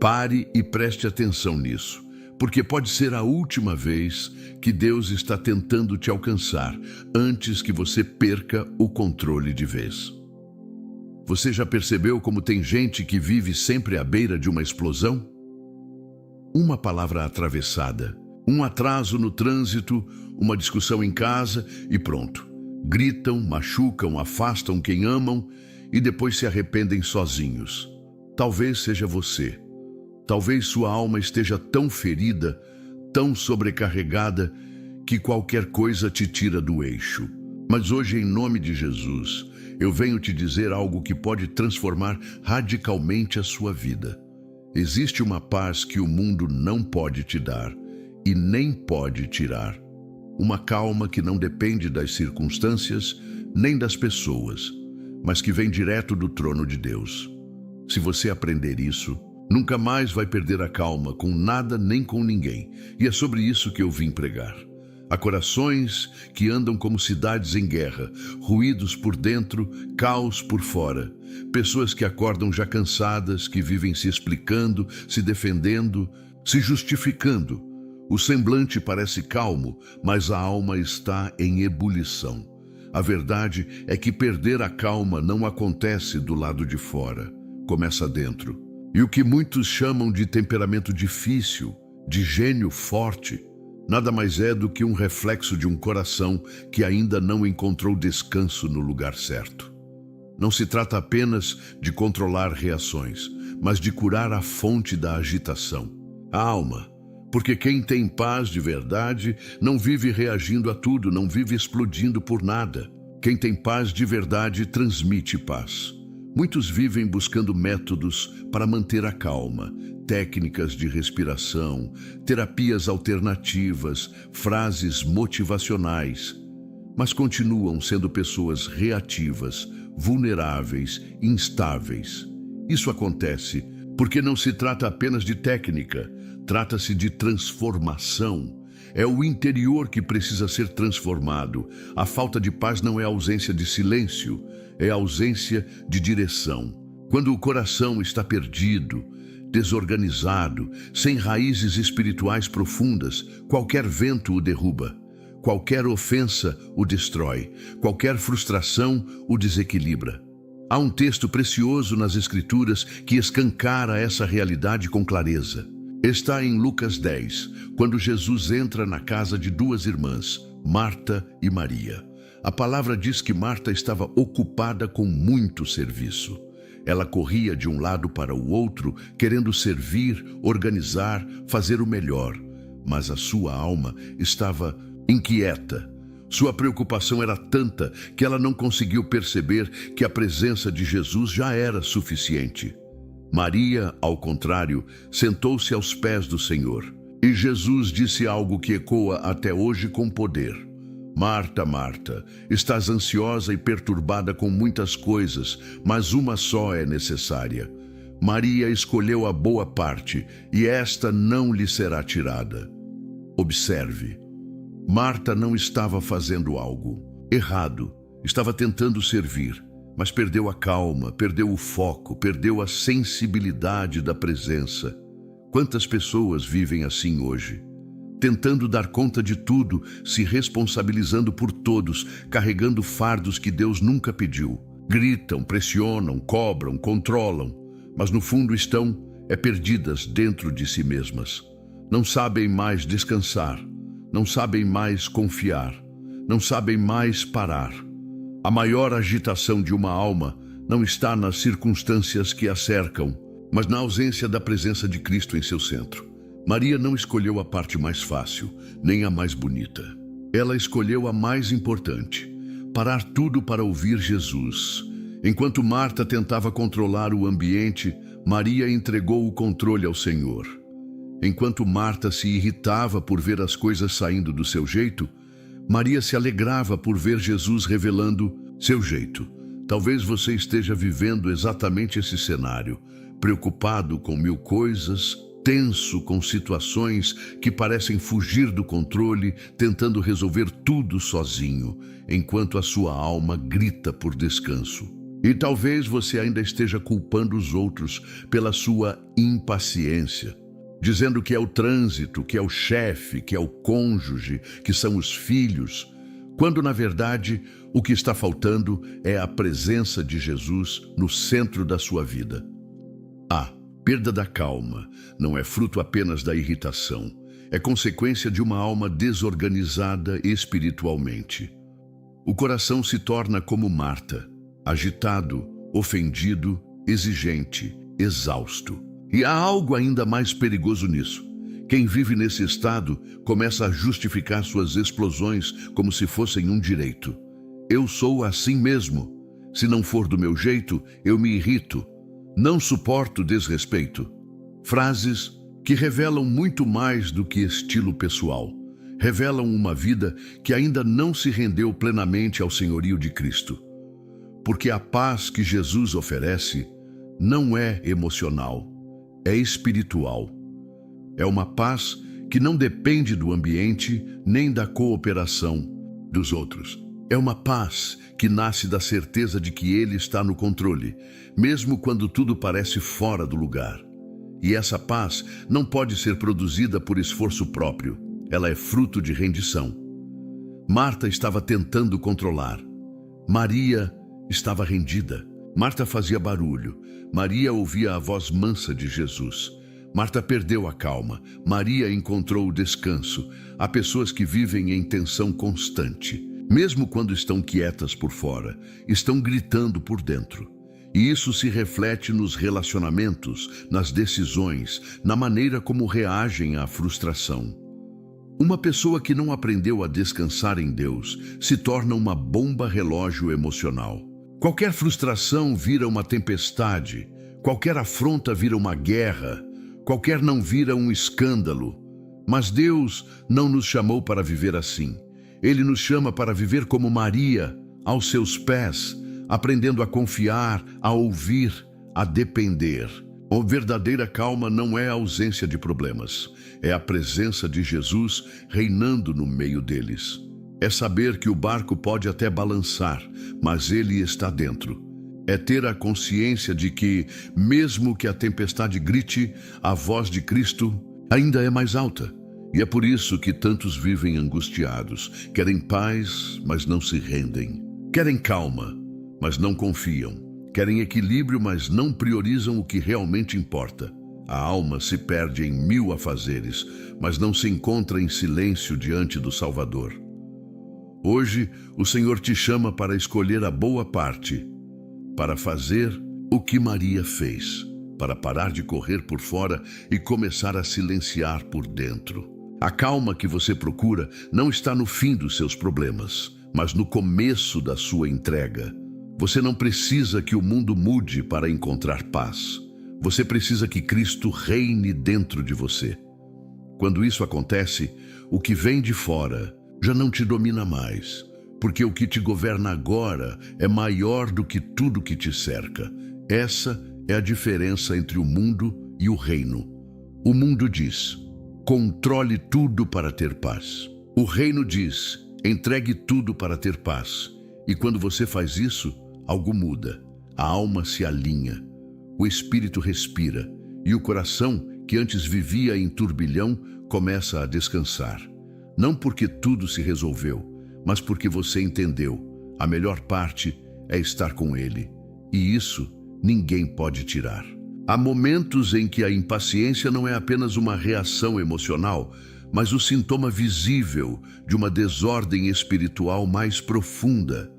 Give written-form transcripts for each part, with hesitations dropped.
Pare e preste atenção nisso, porque pode ser a última vez que Deus está tentando te alcançar antes que você perca o controle de vez. Você já percebeu como tem gente que vive sempre à beira de uma explosão? Uma palavra atravessada, um atraso no trânsito, uma discussão em casa e pronto. Gritam, machucam, afastam quem amam e depois se arrependem sozinhos. Talvez seja você. Talvez sua alma esteja tão ferida, tão sobrecarregada, que qualquer coisa te tira do eixo. Mas hoje, em nome de Jesus, eu venho te dizer algo que pode transformar radicalmente a sua vida. Existe uma paz que o mundo não pode te dar e nem pode tirar. Uma calma que não depende das circunstâncias nem das pessoas, mas que vem direto do trono de Deus. Se você aprender isso, nunca mais vai perder a calma com nada nem com ninguém. E é sobre isso que eu vim pregar. Há corações que andam como cidades em guerra, ruídos por dentro, caos por fora. Pessoas que acordam já cansadas, que vivem se explicando, se defendendo, se justificando. O semblante parece calmo, mas a alma está em ebulição. A verdade é que perder a calma não acontece do lado de fora, começa dentro. E o que muitos chamam de temperamento difícil, de gênio forte, nada mais é do que um reflexo de um coração que ainda não encontrou descanso no lugar certo. Não se trata apenas de controlar reações, mas de curar a fonte da agitação, a alma. Porque quem tem paz de verdade não vive reagindo a tudo, não vive explodindo por nada. Quem tem paz de verdade transmite paz. Muitos vivem buscando métodos para manter a calma, técnicas de respiração, terapias alternativas, frases motivacionais, mas continuam sendo pessoas reativas, vulneráveis, instáveis. Isso acontece porque não se trata apenas de técnica, trata-se de transformação. É o interior que precisa ser transformado. A falta de paz não é ausência de silêncio, é ausência de direção. Quando o coração está perdido, desorganizado, sem raízes espirituais profundas, qualquer vento o derruba, qualquer ofensa o destrói, qualquer frustração o desequilibra. Há um texto precioso nas Escrituras que escancara essa realidade com clareza. Está em Lucas 10, quando Jesus entra na casa de duas irmãs, Marta e Maria. A palavra diz que Marta estava ocupada com muito serviço. Ela corria de um lado para o outro, querendo servir, organizar, fazer o melhor. Mas a sua alma estava inquieta. Sua preocupação era tanta que ela não conseguiu perceber que a presença de Jesus já era suficiente. Maria, ao contrário, sentou-se aos pés do Senhor. E Jesus disse algo que ecoa até hoje com poder. Marta, Marta, estás ansiosa e perturbada com muitas coisas, mas uma só é necessária. Maria escolheu a boa parte, e esta não lhe será tirada. Observe. Marta não estava fazendo algo errado, estava tentando servir, mas perdeu a calma, perdeu o foco, perdeu a sensibilidade da presença. Quantas pessoas vivem assim hoje? Tentando dar conta de tudo, se responsabilizando por todos, carregando fardos que Deus nunca pediu. Gritam, pressionam, cobram, controlam, mas no fundo estão perdidas dentro de si mesmas. Não sabem mais descansar, não sabem mais confiar, não sabem mais parar. A maior agitação de uma alma não está nas circunstâncias que a cercam, mas na ausência da presença de Cristo em seu centro. Maria não escolheu a parte mais fácil, nem a mais bonita. Ela escolheu a mais importante, parar tudo para ouvir Jesus. Enquanto Marta tentava controlar o ambiente, Maria entregou o controle ao Senhor. Enquanto Marta se irritava por ver as coisas saindo do seu jeito, Maria se alegrava por ver Jesus revelando seu jeito. Talvez você esteja vivendo exatamente esse cenário, preocupado com mil coisas, tenso com situações que parecem fugir do controle, tentando resolver tudo sozinho, enquanto a sua alma grita por descanso. E talvez você ainda esteja culpando os outros pela sua impaciência, dizendo que é o trânsito, que é o chefe, que é o cônjuge, que são os filhos, quando na verdade o que está faltando é a presença de Jesus no centro da sua vida. A perda da calma não é fruto apenas da irritação, é consequência de uma alma desorganizada espiritualmente. O coração se torna como Marta, agitado, ofendido, exigente, exausto. E há algo ainda mais perigoso nisso. Quem vive nesse estado começa a justificar suas explosões como se fossem um direito. Eu sou assim mesmo. Se não for do meu jeito, eu me irrito. Não suporto desrespeito. Frases que revelam muito mais do que estilo pessoal. Revelam uma vida que ainda não se rendeu plenamente ao senhorio de Cristo. Porque a paz que Jesus oferece não é emocional, é espiritual. É uma paz que não depende do ambiente nem da cooperação dos outros. É uma paz que nasce da certeza de que Ele está no controle, mesmo quando tudo parece fora do lugar. E essa paz não pode ser produzida por esforço próprio. Ela é fruto de rendição. Marta estava tentando controlar. Maria estava rendida. Marta fazia barulho. Maria ouvia a voz mansa de Jesus. Marta perdeu a calma. Maria encontrou o descanso. Há pessoas que vivem em tensão constante. Mesmo quando estão quietas por fora, estão gritando por dentro. E isso se reflete nos relacionamentos, nas decisões, na maneira como reagem à frustração. Uma pessoa que não aprendeu a descansar em Deus se torna uma bomba relógio emocional. Qualquer frustração vira uma tempestade, qualquer afronta vira uma guerra, qualquer não vira um escândalo. Mas Deus não nos chamou para viver assim. Ele nos chama para viver como Maria, aos seus pés, aprendendo a confiar, a ouvir, a depender. A verdadeira calma não é a ausência de problemas, é a presença de Jesus reinando no meio deles. É saber que o barco pode até balançar, mas ele está dentro. É ter a consciência de que, mesmo que a tempestade grite, a voz de Cristo ainda é mais alta. E é por isso que tantos vivem angustiados, querem paz, mas não se rendem. Querem calma, mas não confiam. Querem equilíbrio, mas não priorizam o que realmente importa. A alma se perde em 1000 afazeres, mas não se encontra em silêncio diante do Salvador. Hoje, o Senhor te chama para escolher a boa parte, para fazer o que Maria fez, para parar de correr por fora e começar a silenciar por dentro. A calma que você procura não está no fim dos seus problemas, mas no começo da sua entrega. Você não precisa que o mundo mude para encontrar paz. Você precisa que Cristo reine dentro de você. Quando isso acontece, o que vem de fora já não te domina mais, porque o que te governa agora é maior do que tudo que te cerca. Essa é a diferença entre o mundo e o reino. O mundo diz: controle tudo para ter paz. O reino diz: entregue tudo para ter paz. E quando você faz isso, algo muda. A alma se alinha, o espírito respira e o coração, que antes vivia em turbilhão, começa a descansar. Não porque tudo se resolveu, mas porque você entendeu. A melhor parte é estar com Ele. E isso ninguém pode tirar. Há momentos em que a impaciência não é apenas uma reação emocional, mas o sintoma visível de uma desordem espiritual mais profunda.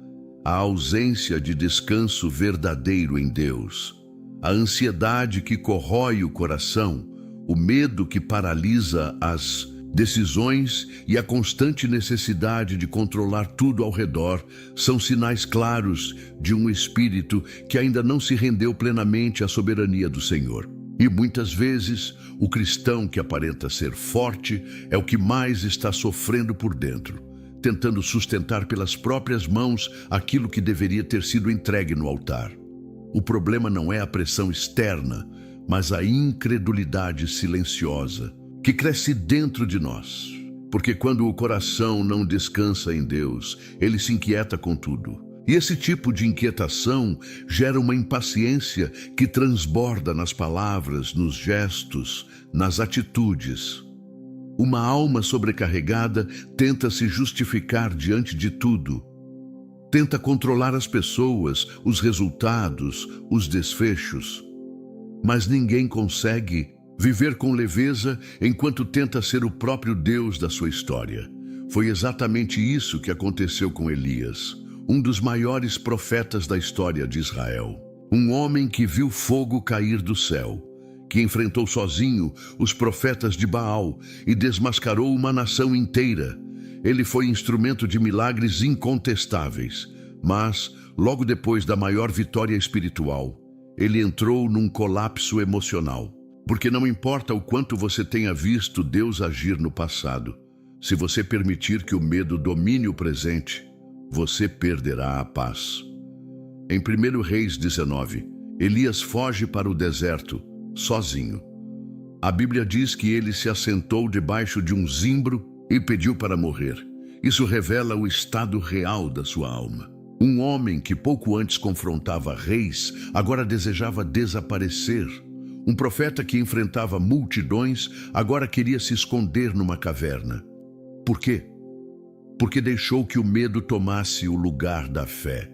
A ausência de descanso verdadeiro em Deus. A ansiedade que corrói o coração, o medo que paralisa as decisões e a constante necessidade de controlar tudo ao redor são sinais claros de um espírito que ainda não se rendeu plenamente à soberania do Senhor. E muitas vezes, o cristão que aparenta ser forte é o que mais está sofrendo por dentro, tentando sustentar pelas próprias mãos aquilo que deveria ter sido entregue no altar. O problema não é a pressão externa, mas a incredulidade silenciosa que cresce dentro de nós. Porque quando o coração não descansa em Deus, ele se inquieta com tudo. E esse tipo de inquietação gera uma impaciência que transborda nas palavras, nos gestos, nas atitudes. Uma alma sobrecarregada tenta se justificar diante de tudo. Tenta controlar as pessoas, os resultados, os desfechos. Mas ninguém consegue viver com leveza enquanto tenta ser o próprio Deus da sua história. Foi exatamente isso que aconteceu com Elias, um dos maiores profetas da história de Israel. Um homem que viu fogo cair do céu, que enfrentou sozinho os profetas de Baal e desmascarou uma nação inteira. Ele foi instrumento de milagres incontestáveis, mas, logo depois da maior vitória espiritual, ele entrou num colapso emocional. Porque não importa o quanto você tenha visto Deus agir no passado, se você permitir que o medo domine o presente, você perderá a paz. Em 1 Reis 19, Elias foge para o deserto, sozinho. A Bíblia diz que ele se assentou debaixo de um zimbro e pediu para morrer. Isso revela o estado real da sua alma. Um homem que pouco antes confrontava reis, agora desejava desaparecer. Um profeta que enfrentava multidões, agora queria se esconder numa caverna. Por quê? Porque deixou que o medo tomasse o lugar da fé.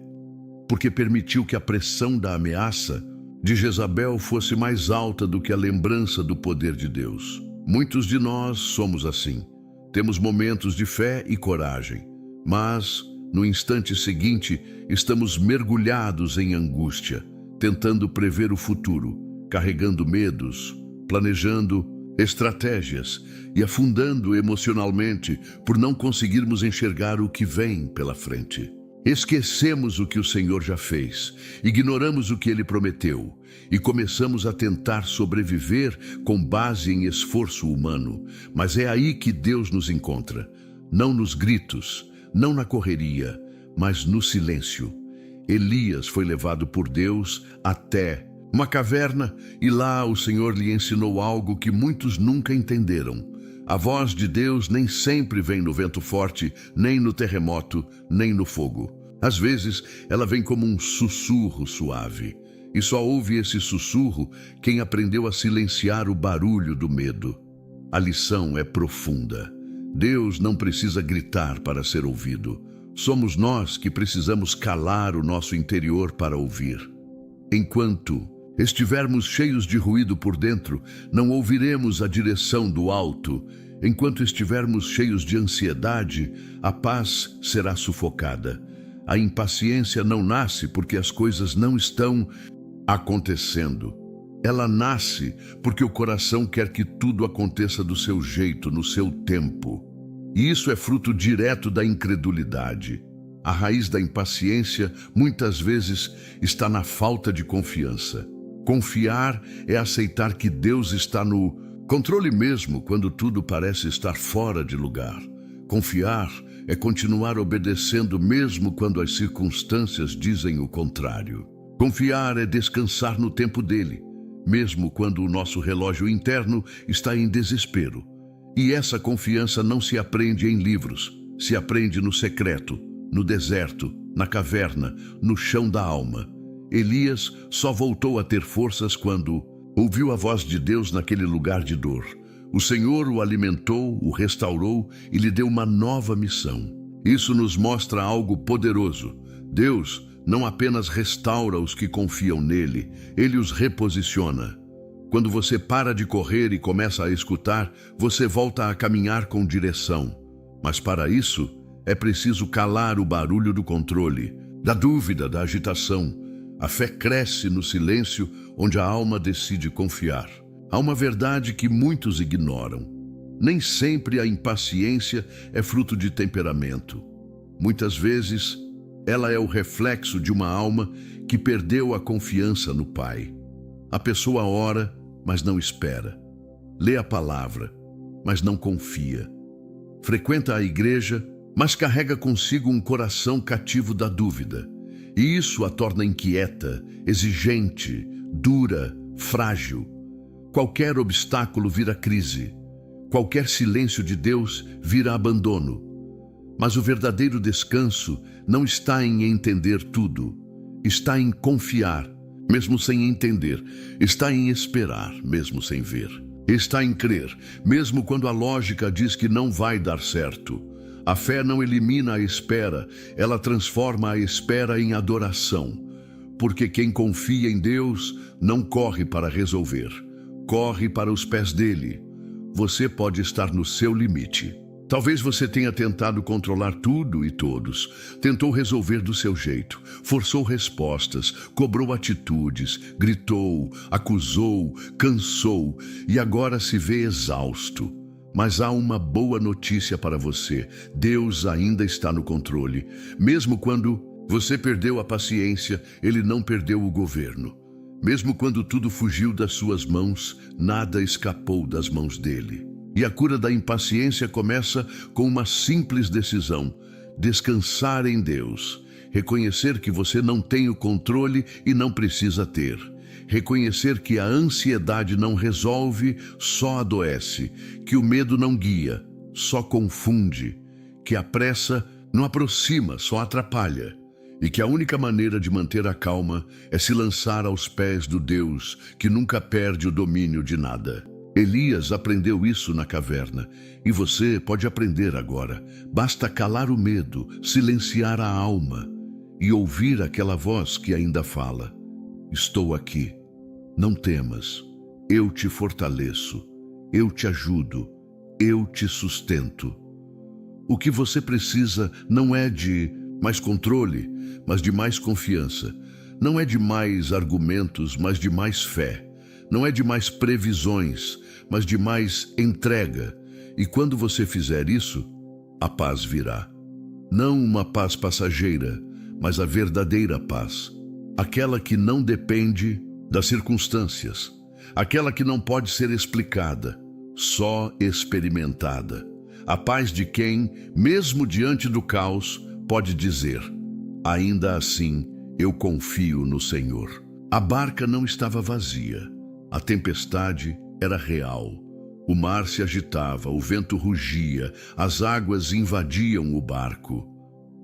Porque permitiu que a pressão da ameaça de Jezabel fosse mais alta do que a lembrança do poder de Deus. Muitos de nós somos assim. Temos momentos de fé e coragem, mas, no instante seguinte, estamos mergulhados em angústia, tentando prever o futuro, carregando medos, planejando estratégias e afundando emocionalmente por não conseguirmos enxergar o que vem pela frente. Esquecemos o que o Senhor já fez, ignoramos o que Ele prometeu e começamos a tentar sobreviver com base em esforço humano. Mas é aí que Deus nos encontra, não nos gritos, não na correria, mas no silêncio. Elias foi levado por Deus até uma caverna e lá o Senhor lhe ensinou algo que muitos nunca entenderam. A voz de Deus nem sempre vem no vento forte, nem no terremoto, nem no fogo. Às vezes, ela vem como um sussurro suave. E só ouve esse sussurro quem aprendeu a silenciar o barulho do medo. A lição é profunda. Deus não precisa gritar para ser ouvido. Somos nós que precisamos calar o nosso interior para ouvir. Enquanto estivermos cheios de ruído por dentro, não ouviremos a direção do alto. Enquanto estivermos cheios de ansiedade, a paz será sufocada. A impaciência não nasce porque as coisas não estão acontecendo. Ela nasce porque o coração quer que tudo aconteça do seu jeito, no seu tempo. E isso é fruto direto da incredulidade. A raiz da impaciência, muitas vezes, está na falta de confiança. Confiar é aceitar que Deus está no controle mesmo quando tudo parece estar fora de lugar. Confiar é continuar obedecendo mesmo quando as circunstâncias dizem o contrário. Confiar é descansar no tempo dele, mesmo quando o nosso relógio interno está em desespero. E essa confiança não se aprende em livros, se aprende no secreto, no deserto, na caverna, no chão da alma. Elias só voltou a ter forças quando ouviu a voz de Deus naquele lugar de dor. O Senhor o alimentou, o restaurou e lhe deu uma nova missão. Isso nos mostra algo poderoso. Deus não apenas restaura os que confiam nele, ele os reposiciona. Quando você para de correr e começa a escutar, você volta a caminhar com direção. Mas para isso, é preciso calar o barulho do controle, da dúvida, da agitação. A fé cresce no silêncio onde a alma decide confiar. Há uma verdade que muitos ignoram. Nem sempre a impaciência é fruto de temperamento. Muitas vezes, ela é o reflexo de uma alma que perdeu a confiança no Pai. A pessoa ora, mas não espera. Lê a palavra, mas não confia. Frequenta a igreja, mas carrega consigo um coração cativo da dúvida. E isso a torna inquieta, exigente, dura, frágil. Qualquer obstáculo vira crise. Qualquer silêncio de Deus vira abandono. Mas o verdadeiro descanso não está em entender tudo, está em confiar, mesmo sem entender, está em esperar, mesmo sem ver, está em crer, mesmo quando a lógica diz que não vai dar certo. A fé não elimina a espera, ela transforma a espera em adoração, porque quem confia em Deus não corre para resolver, corre para os pés dele. Você pode estar no seu limite. Talvez você tenha tentado controlar tudo e todos, tentou resolver do seu jeito, forçou respostas, cobrou atitudes, gritou, acusou, cansou e agora se vê exausto. Mas há uma boa notícia para você: Deus ainda está no controle. Mesmo quando você perdeu a paciência, Ele não perdeu o governo. Mesmo quando tudo fugiu das suas mãos, nada escapou das mãos dele. E a cura da impaciência começa com uma simples decisão: descansar em Deus. Reconhecer que você não tem o controle e não precisa ter. Reconhecer que a ansiedade não resolve, só adoece. Que o medo não guia, só confunde. Que a pressa não aproxima, só atrapalha. E que a única maneira de manter a calma é se lançar aos pés do Deus que nunca perde o domínio de nada. Elias aprendeu isso na caverna, e você pode aprender agora. Basta calar o medo, silenciar a alma e ouvir aquela voz que ainda fala: estou aqui, não temas, eu te fortaleço, eu te ajudo, eu te sustento. O que você precisa não é de mais controle, mas de mais confiança. Não é de mais argumentos, mas de mais fé. Não é de mais previsões, mas de mais entrega. E quando você fizer isso, a paz virá. Não uma paz passageira, mas a verdadeira paz. Aquela que não depende das circunstâncias. Aquela que não pode ser explicada, só experimentada. A paz de quem, mesmo diante do caos, pode dizer: ainda assim, eu confio no Senhor. A barca não estava vazia. A tempestade era real. O mar se agitava, o vento rugia, as águas invadiam o barco.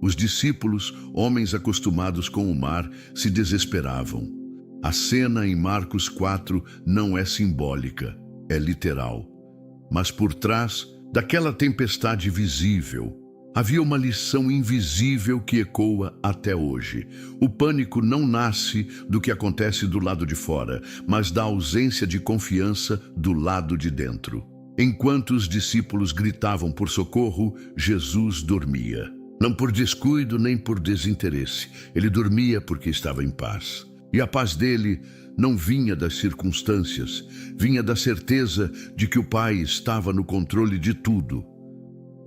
Os discípulos, homens acostumados com o mar, se desesperavam. A cena em Marcos 4 não é simbólica, é literal. Mas por trás daquela tempestade visível, havia uma lição invisível que ecoa até hoje. O pânico não nasce do que acontece do lado de fora, mas da ausência de confiança do lado de dentro. Enquanto os discípulos gritavam por socorro, Jesus dormia. Não por descuido nem por desinteresse. Ele dormia porque estava em paz. E a paz dele não vinha das circunstâncias, vinha da certeza de que o Pai estava no controle de tudo.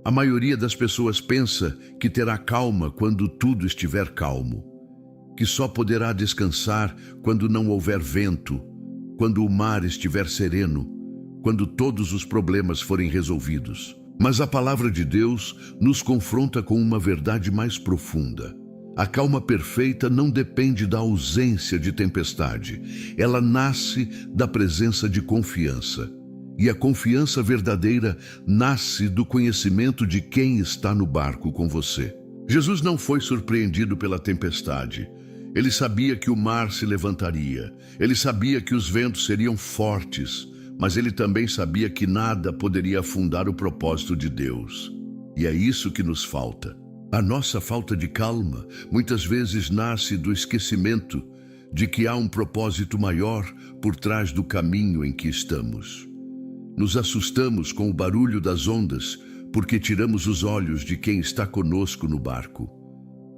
A maioria das pessoas pensa que terá calma quando tudo estiver calmo, que só poderá descansar quando não houver vento, quando o mar estiver sereno, quando todos os problemas forem resolvidos. Mas a palavra de Deus nos confronta com uma verdade mais profunda. A calma perfeita não depende da ausência de tempestade, ela nasce da presença de confiança. E a confiança verdadeira nasce do conhecimento de quem está no barco com você. Jesus não foi surpreendido pela tempestade. Ele sabia que o mar se levantaria. Ele sabia que os ventos seriam fortes. Mas ele também sabia que nada poderia afundar o propósito de Deus. E é isso que nos falta. A nossa falta de calma muitas vezes nasce do esquecimento de que há um propósito maior por trás do caminho em que estamos. Nos assustamos com o barulho das ondas porque tiramos os olhos de quem está conosco no barco.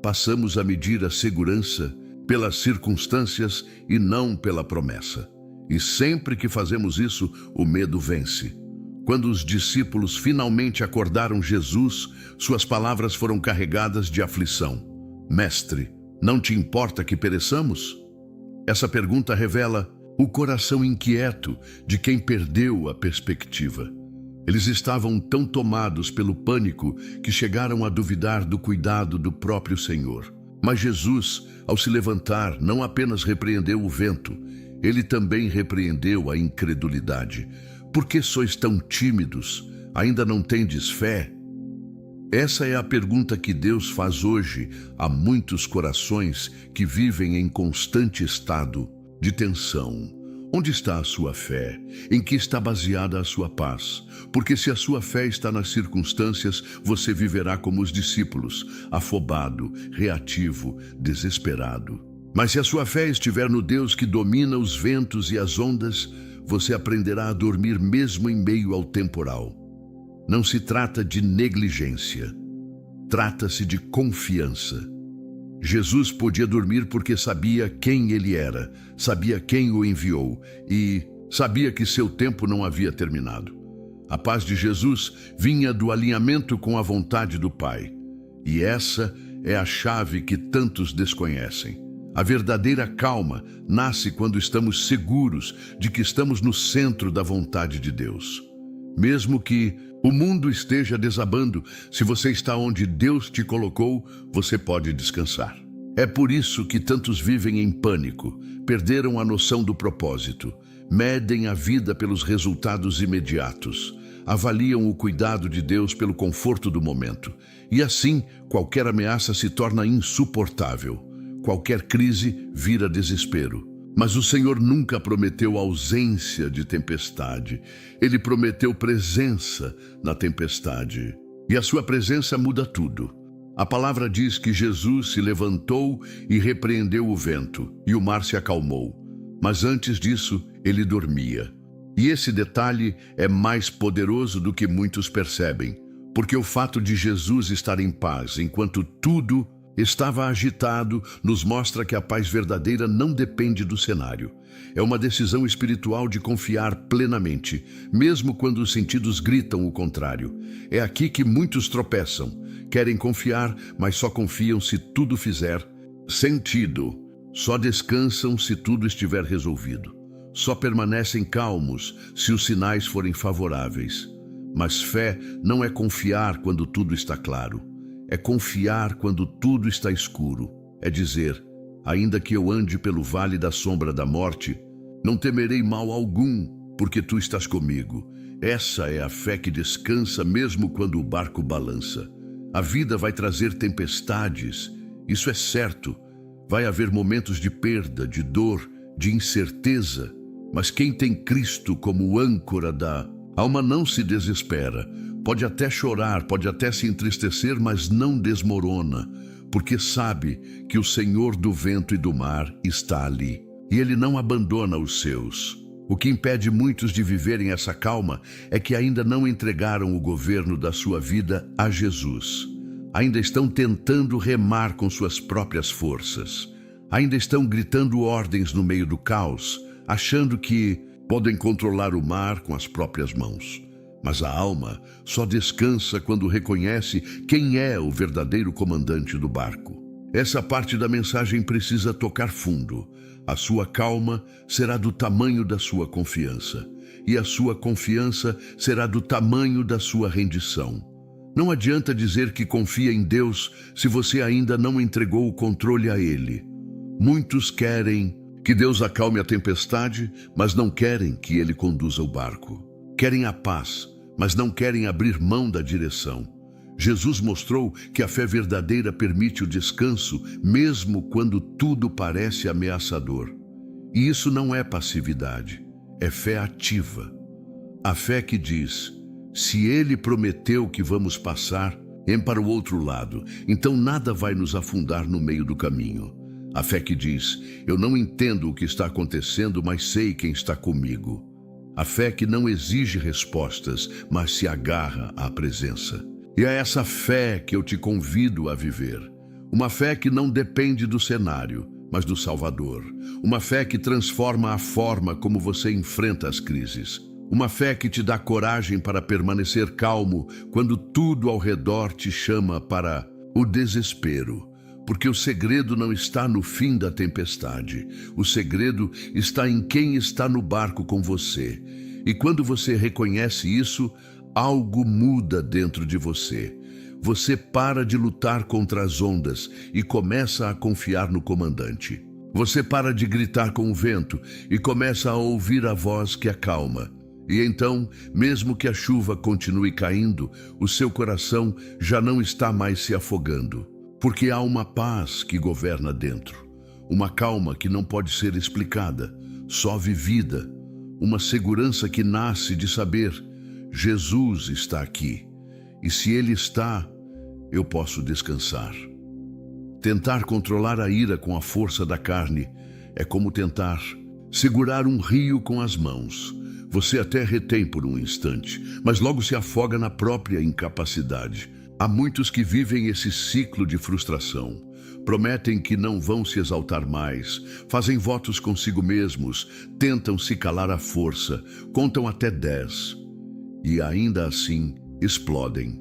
Passamos a medir a segurança pelas circunstâncias e não pela promessa. E sempre que fazemos isso, o medo vence. Quando os discípulos finalmente acordaram Jesus, suas palavras foram carregadas de aflição. Mestre, não te importa que pereçamos? Essa pergunta revela o coração inquieto de quem perdeu a perspectiva. Eles estavam tão tomados pelo pânico que chegaram a duvidar do cuidado do próprio Senhor. Mas Jesus, ao se levantar, não apenas repreendeu o vento, ele também repreendeu a incredulidade. Por que sois tão tímidos? Ainda não tendes fé? Essa é a pergunta que Deus faz hoje a muitos corações que vivem em constante estado de tensão. Onde está a sua fé? Em que está baseada a sua paz? Porque se a sua fé está nas circunstâncias, você viverá como os discípulos, afobado, reativo, desesperado. Mas se a sua fé estiver no Deus que domina os ventos e as ondas, você aprenderá a dormir mesmo em meio ao temporal. Não se trata de negligência, trata-se de confiança. Jesus podia dormir porque sabia quem ele era, sabia quem o enviou e sabia que seu tempo não havia terminado. A paz de Jesus vinha do alinhamento com a vontade do Pai. E essa é a chave que tantos desconhecem. A verdadeira calma nasce quando estamos seguros de que estamos no centro da vontade de Deus. Mesmo que o mundo esteja desabando, se você está onde Deus te colocou, você pode descansar. É por isso que tantos vivem em pânico, perderam a noção do propósito, medem a vida pelos resultados imediatos, avaliam o cuidado de Deus pelo conforto do momento. E assim, qualquer ameaça se torna insuportável. Qualquer crise vira desespero. Mas o Senhor nunca prometeu ausência de tempestade. Ele prometeu presença na tempestade. E a sua presença muda tudo. A palavra diz que Jesus se levantou e repreendeu o vento, e o mar se acalmou. Mas antes disso, ele dormia. E esse detalhe é mais poderoso do que muitos percebem, porque o fato de Jesus estar em paz enquanto tudo estava agitado nos mostra que a paz verdadeira não depende do cenário. É uma decisão espiritual de confiar plenamente, mesmo quando os sentidos gritam o contrário. É aqui que muitos tropeçam. Querem confiar, mas só confiam se tudo fizer sentido. Só descansam se tudo estiver resolvido. Só permanecem calmos se os sinais forem favoráveis. Mas fé não é confiar quando tudo está claro. É confiar quando tudo está escuro. É dizer, ainda que eu ande pelo vale da sombra da morte, não temerei mal algum, porque tu estás comigo. Essa é a fé que descansa mesmo quando o barco balança. A vida vai trazer tempestades, isso é certo. Vai haver momentos de perda, de dor, de incerteza. Mas quem tem Cristo como âncora da alma não se desespera. Pode até chorar, pode até se entristecer, mas não desmorona, porque sabe que o Senhor do vento e do mar está ali. E Ele não abandona os seus. O que impede muitos de viverem essa calma é que ainda não entregaram o governo da sua vida a Jesus. Ainda estão tentando remar com suas próprias forças. Ainda estão gritando ordens no meio do caos, achando que podem controlar o mar com as próprias mãos. Mas a alma só descansa quando reconhece quem é o verdadeiro comandante do barco. Essa parte da mensagem precisa tocar fundo. A sua calma será do tamanho da sua confiança, e a sua confiança será do tamanho da sua rendição. Não adianta dizer que confia em Deus se você ainda não entregou o controle a Ele. Muitos querem que Deus acalme a tempestade, mas não querem que Ele conduza o barco. Querem a paz, mas não querem abrir mão da direção. Jesus mostrou que a fé verdadeira permite o descanso, mesmo quando tudo parece ameaçador. E isso não é passividade, é fé ativa. A fé que diz, se Ele prometeu que vamos passar, para o outro lado, então nada vai nos afundar no meio do caminho. A fé que diz, eu não entendo o que está acontecendo, mas sei quem está comigo. A fé que não exige respostas, mas se agarra à presença. E é essa fé que eu te convido a viver. Uma fé que não depende do cenário, mas do Salvador. Uma fé que transforma a forma como você enfrenta as crises. Uma fé que te dá coragem para permanecer calmo quando tudo ao redor te chama para o desespero. Porque o segredo não está no fim da tempestade. O segredo está em quem está no barco com você. E quando você reconhece isso, algo muda dentro de você. Você para de lutar contra as ondas e começa a confiar no comandante. Você para de gritar com o vento e começa a ouvir a voz que acalma. E então, mesmo que a chuva continue caindo, o seu coração já não está mais se afogando, porque há uma paz que governa dentro, uma calma que não pode ser explicada, só vivida, uma segurança que nasce de saber: Jesus está aqui, e se Ele está, eu posso descansar. Tentar controlar a ira com a força da carne é como tentar segurar um rio com as mãos. Você até retém por um instante, mas logo se afoga na própria incapacidade. Há muitos que vivem esse ciclo de frustração. Prometem que não vão se exaltar mais, fazem votos consigo mesmos, tentam se calar à força, contam até 10 e ainda assim explodem.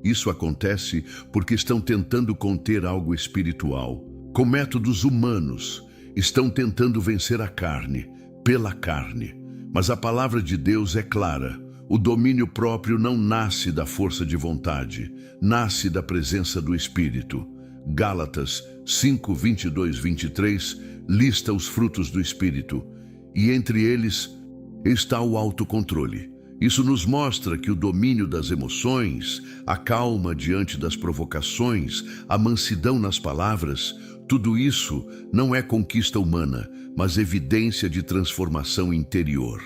Isso acontece porque estão tentando conter algo espiritual. Com métodos humanos, estão tentando vencer a carne, pela carne. Mas a palavra de Deus é clara. O domínio próprio não nasce da força de vontade, nasce da presença do Espírito. Gálatas 5, 22, 23 lista os frutos do Espírito, e entre eles está o autocontrole. Isso nos mostra que o domínio das emoções, a calma diante das provocações, a mansidão nas palavras, tudo isso não é conquista humana, mas evidência de transformação interior.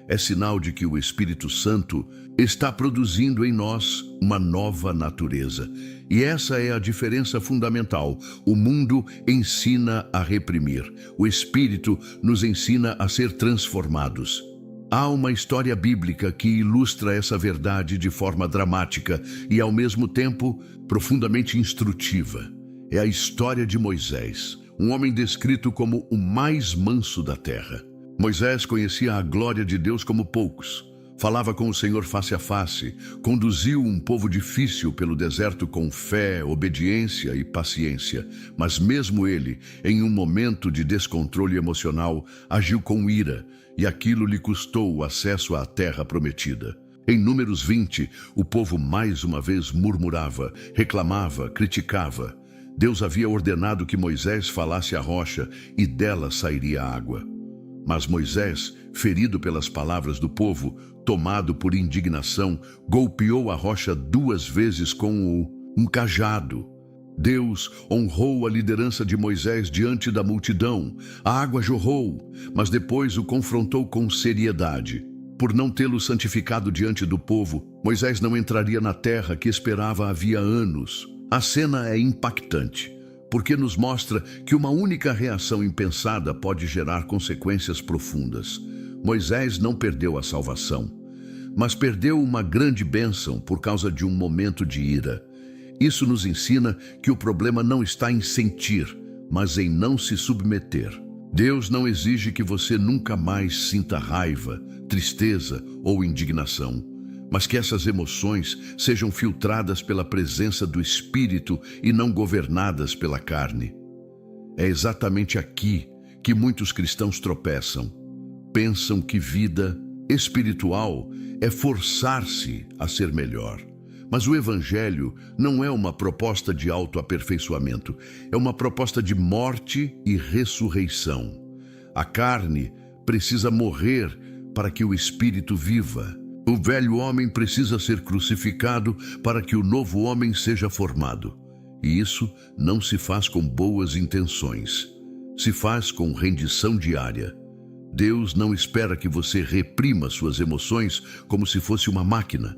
É sinal de que o Espírito Santo está produzindo em nós uma nova natureza. E essa é a diferença fundamental. O mundo ensina a reprimir. O Espírito nos ensina a ser transformados. Há uma história bíblica que ilustra essa verdade de forma dramática e, ao mesmo tempo, profundamente instrutiva. É a história de Moisés, um homem descrito como o mais manso da terra. Moisés conhecia a glória de Deus como poucos. Falava com o Senhor face a face, conduziu um povo difícil pelo deserto com fé, obediência e paciência. Mas mesmo ele, em um momento de descontrole emocional, agiu com ira, e aquilo lhe custou o acesso à terra prometida. Em Números 20, o povo mais uma vez murmurava, reclamava, criticava. Deus havia ordenado que Moisés falasse à rocha e dela sairia água. Mas Moisés, ferido pelas palavras do povo, tomado por indignação, golpeou a rocha 2 vezes com um cajado. Deus honrou a liderança de Moisés diante da multidão. A água jorrou, mas depois o confrontou com seriedade. Por não tê-lo santificado diante do povo, Moisés não entraria na terra que esperava havia anos. A cena é impactante, porque nos mostra que uma única reação impensada pode gerar consequências profundas. Moisés não perdeu a salvação, mas perdeu uma grande bênção por causa de um momento de ira. Isso nos ensina que o problema não está em sentir, mas em não se submeter. Deus não exige que você nunca mais sinta raiva, tristeza ou indignação, mas que essas emoções sejam filtradas pela presença do Espírito e não governadas pela carne. É exatamente aqui que muitos cristãos tropeçam. Pensam que vida espiritual é forçar-se a ser melhor. Mas o Evangelho não é uma proposta de autoaperfeiçoamento, é uma proposta de morte e ressurreição. A carne precisa morrer para que o Espírito viva. O velho homem precisa ser crucificado para que o novo homem seja formado. E isso não se faz com boas intenções, se faz com rendição diária. Deus não espera que você reprima suas emoções como se fosse uma máquina.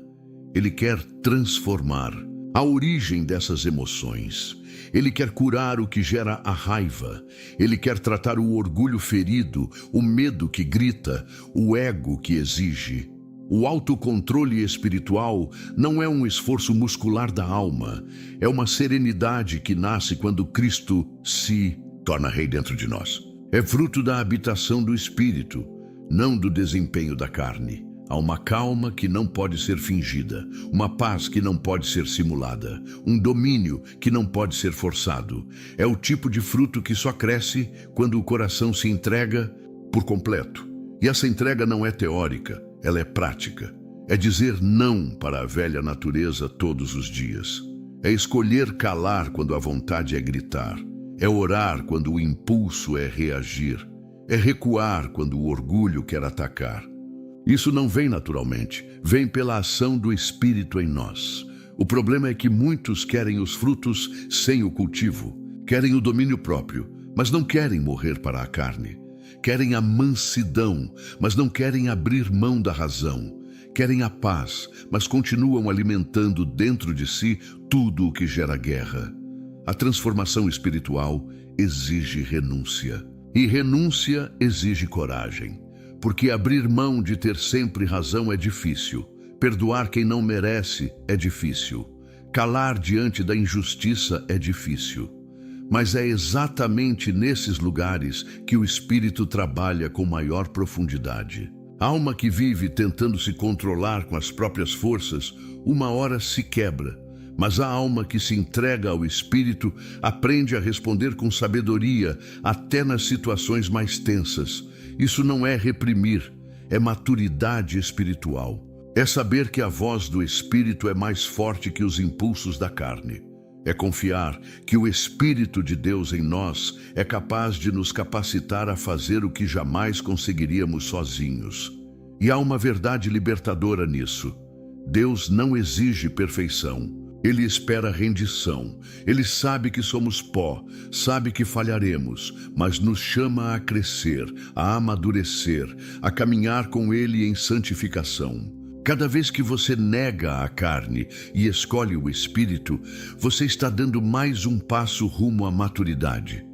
Ele quer transformar a origem dessas emoções. Ele quer curar o que gera a raiva. Ele quer tratar o orgulho ferido, o medo que grita, o ego que exige. O autocontrole espiritual não é um esforço muscular da alma. É uma serenidade que nasce quando Cristo se torna rei dentro de nós. É fruto da habitação do Espírito, não do desempenho da carne. Há uma calma que não pode ser fingida, uma paz que não pode ser simulada, um domínio que não pode ser forçado. É o tipo de fruto que só cresce quando o coração se entrega por completo. E essa entrega não é teórica, ela é prática. É dizer não para a velha natureza todos os dias. É escolher calar quando a vontade é gritar. É orar quando o impulso é reagir. É recuar quando o orgulho quer atacar. Isso não vem naturalmente, vem pela ação do Espírito em nós. O problema é que muitos querem os frutos sem o cultivo, querem o domínio próprio, mas não querem morrer para a carne. Querem a mansidão, mas não querem abrir mão da razão. Querem a paz, mas continuam alimentando dentro de si tudo o que gera guerra. A transformação espiritual exige renúncia. E renúncia exige coragem. Porque abrir mão de ter sempre razão é difícil. Perdoar quem não merece é difícil. Calar diante da injustiça é difícil. Mas é exatamente nesses lugares que o Espírito trabalha com maior profundidade. A alma que vive tentando se controlar com as próprias forças, uma hora se quebra. Mas a alma que se entrega ao Espírito aprende a responder com sabedoria até nas situações mais tensas. Isso não é reprimir, é maturidade espiritual. É saber que a voz do Espírito é mais forte que os impulsos da carne. É confiar que o Espírito de Deus em nós é capaz de nos capacitar a fazer o que jamais conseguiríamos sozinhos. E há uma verdade libertadora nisso. Deus não exige perfeição. Ele espera rendição. Ele sabe que somos pó, sabe que falharemos, mas nos chama a crescer, a amadurecer, a caminhar com Ele em santificação. Cada vez que você nega a carne e escolhe o Espírito, você está dando mais um passo rumo à maturidade.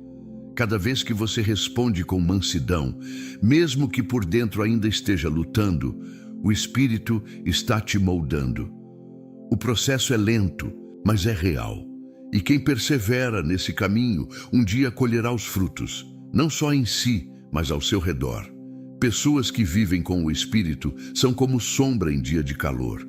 Cada vez que você responde com mansidão, mesmo que por dentro ainda esteja lutando, o Espírito está te moldando. O processo é lento, mas é real. E quem persevera nesse caminho, um dia colherá os frutos, não só em si, mas ao seu redor. Pessoas que vivem com o Espírito são como sombra em dia de calor.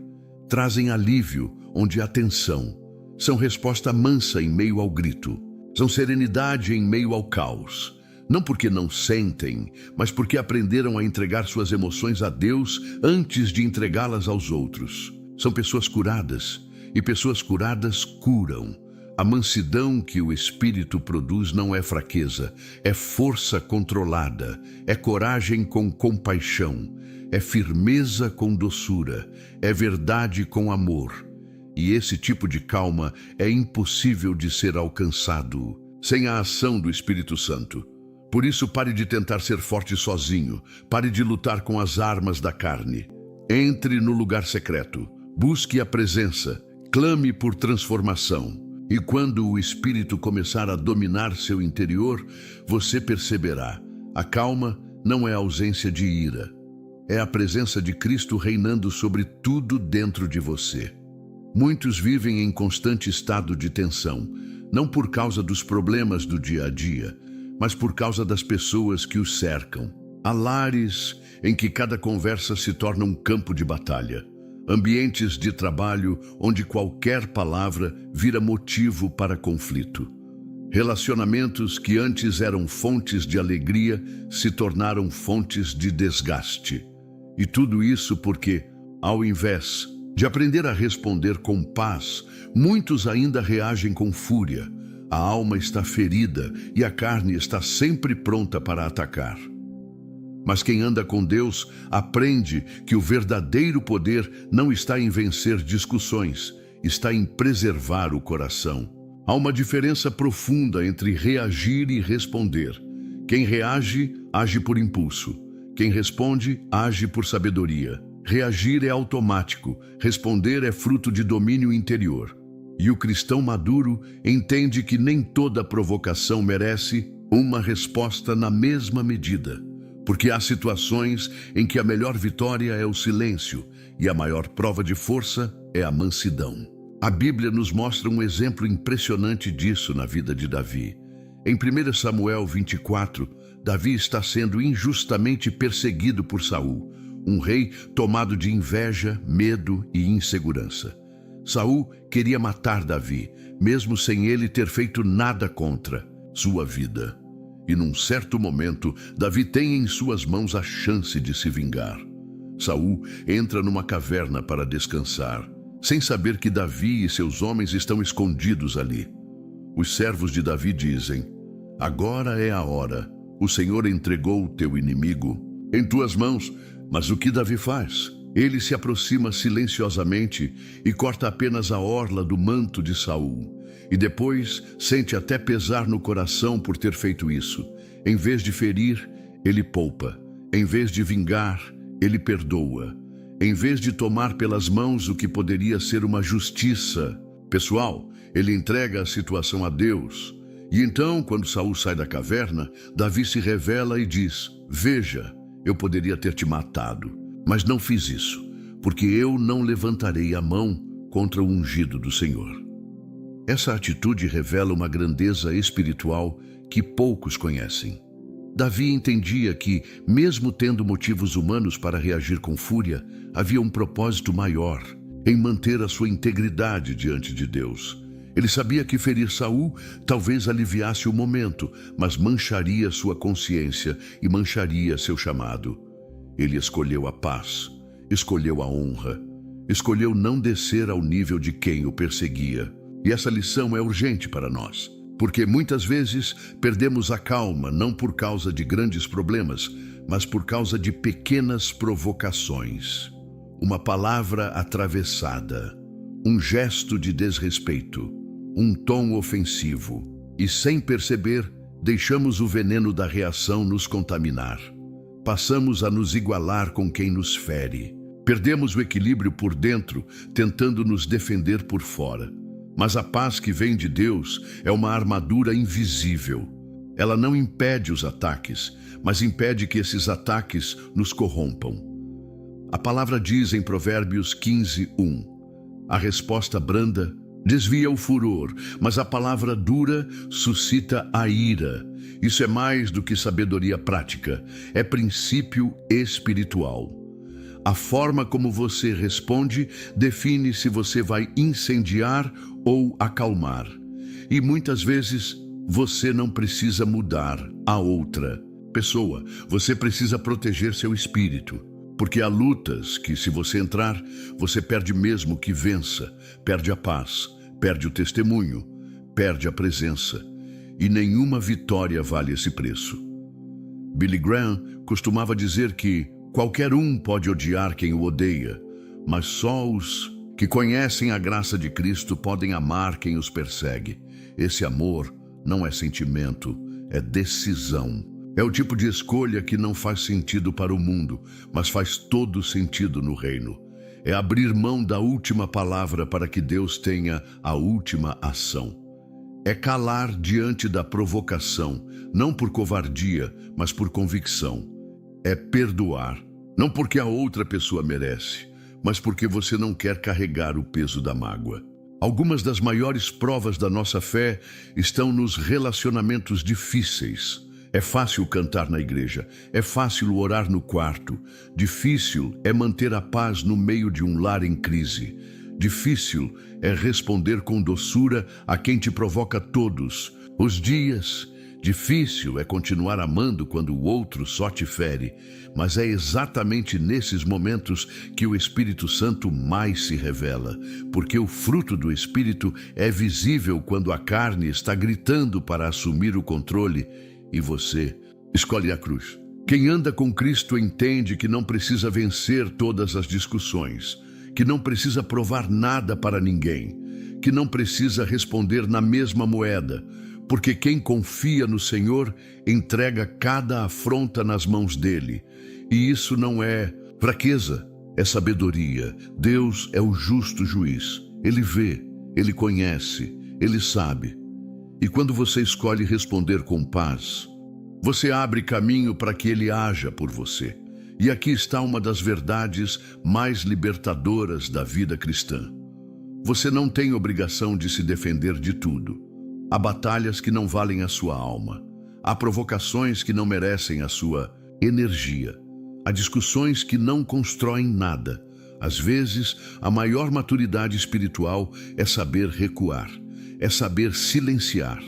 Trazem alívio onde há tensão. São resposta mansa em meio ao grito. São serenidade em meio ao caos. Não porque não sentem, mas porque aprenderam a entregar suas emoções a Deus antes de entregá-las aos outros. São pessoas curadas, e pessoas curadas curam. A mansidão que o Espírito produz não é fraqueza, é força controlada, é coragem com compaixão, é firmeza com doçura, é verdade com amor. E esse tipo de calma é impossível de ser alcançado sem a ação do Espírito Santo. Por isso, pare de tentar ser forte sozinho, pare de lutar com as armas da carne. Entre no lugar secreto. Busque a presença, clame por transformação. E quando o Espírito começar a dominar seu interior, você perceberá. A calma não é a ausência de ira. É a presença de Cristo reinando sobre tudo dentro de você. Muitos vivem em constante estado de tensão, não por causa dos problemas do dia a dia, mas por causa das pessoas que os cercam. Há lares em que cada conversa se torna um campo de batalha. Ambientes de trabalho onde qualquer palavra vira motivo para conflito. Relacionamentos que antes eram fontes de alegria se tornaram fontes de desgaste. E tudo isso porque, ao invés de aprender a responder com paz, muitos ainda reagem com fúria. A alma está ferida e a carne está sempre pronta para atacar. Mas quem anda com Deus aprende que o verdadeiro poder não está em vencer discussões, está em preservar o coração. Há uma diferença profunda entre reagir e responder. Quem reage, age por impulso. Quem responde, age por sabedoria. Reagir é automático, responder é fruto de domínio interior. E o cristão maduro entende que nem toda provocação merece uma resposta na mesma medida. Porque há situações em que a melhor vitória é o silêncio e a maior prova de força é a mansidão. A Bíblia nos mostra um exemplo impressionante disso na vida de Davi. Em 1 Samuel 24, Davi está sendo injustamente perseguido por Saul, um rei tomado de inveja, medo e insegurança. Saul queria matar Davi, mesmo sem ele ter feito nada contra sua vida. E num certo momento, Davi tem em suas mãos a chance de se vingar. Saul entra numa caverna para descansar, sem saber que Davi e seus homens estão escondidos ali. Os servos de Davi dizem: "Agora é a hora. O Senhor entregou o teu inimigo em tuas mãos. Mas o que Davi faz? Ele se aproxima silenciosamente e corta apenas a orla do manto de Saul. E depois sente até pesar no coração por ter feito isso. Em vez de ferir, ele poupa. Em vez de vingar, ele perdoa. Em vez de tomar pelas mãos o que poderia ser uma justiça pessoal, ele entrega a situação a Deus. E então, quando Saul sai da caverna, Davi se revela e diz: veja, eu poderia ter te matado, mas não fiz isso, porque eu não levantarei a mão contra o ungido do Senhor. Essa atitude revela uma grandeza espiritual que poucos conhecem. Davi entendia que, mesmo tendo motivos humanos para reagir com fúria, havia um propósito maior em manter a sua integridade diante de Deus. Ele sabia que ferir Saul talvez aliviasse o momento, mas mancharia sua consciência e mancharia seu chamado. Ele escolheu a paz, escolheu a honra, escolheu não descer ao nível de quem o perseguia. E essa lição é urgente para nós, porque muitas vezes perdemos a calma não por causa de grandes problemas, mas por causa de pequenas provocações. Uma palavra atravessada, um gesto de desrespeito, um tom ofensivo. E sem perceber, deixamos o veneno da reação nos contaminar. Passamos a nos igualar com quem nos fere. Perdemos o equilíbrio por dentro, tentando nos defender por fora. Mas a paz que vem de Deus é uma armadura invisível. Ela não impede os ataques, mas impede que esses ataques nos corrompam. A palavra diz em Provérbios 15:1, a resposta branda desvia o furor, mas a palavra dura suscita a ira. Isso é mais do que sabedoria prática, é princípio espiritual. A forma como você responde define se você vai incendiar ou acalmar. E muitas vezes você não precisa mudar a outra pessoa, você precisa proteger seu espírito. Porque há lutas que, se você entrar, você perde mesmo que vença, perde a paz, perde o testemunho, perde a presença. E nenhuma vitória vale esse preço. Billy Graham costumava dizer que qualquer um pode odiar quem o odeia, mas só os que conhecem a graça de Cristo podem amar quem os persegue. Esse amor não é sentimento, é decisão. É o tipo de escolha que não faz sentido para o mundo, mas faz todo sentido no reino. É abrir mão da última palavra para que Deus tenha a última ação. É calar diante da provocação, não por covardia, mas por convicção. É perdoar, não porque a outra pessoa merece, mas porque você não quer carregar o peso da mágoa. Algumas das maiores provas da nossa fé estão nos relacionamentos difíceis. É fácil cantar na igreja, é fácil orar no quarto. Difícil é manter a paz no meio de um lar em crise. Difícil é responder com doçura a quem te provoca todos os dias. Difícil é continuar amando quando o outro só te fere. Mas é exatamente nesses momentos que o Espírito Santo mais se revela, porque o fruto do Espírito é visível quando a carne está gritando para assumir o controle e você escolhe a cruz. Quem anda com Cristo entende que não precisa vencer todas as discussões, que não precisa provar nada para ninguém, que não precisa responder na mesma moeda, porque quem confia no Senhor entrega cada afronta nas mãos dele. E isso não é fraqueza, é sabedoria. Deus é o justo juiz. Ele vê, ele conhece, ele sabe. E quando você escolhe responder com paz, você abre caminho para que ele haja por você. E aqui está uma das verdades mais libertadoras da vida cristã. Você não tem obrigação de se defender de tudo. Há batalhas que não valem a sua alma. Há provocações que não merecem a sua energia. Há discussões que não constroem nada. Às vezes, a maior maturidade espiritual é saber recuar. É saber silenciar,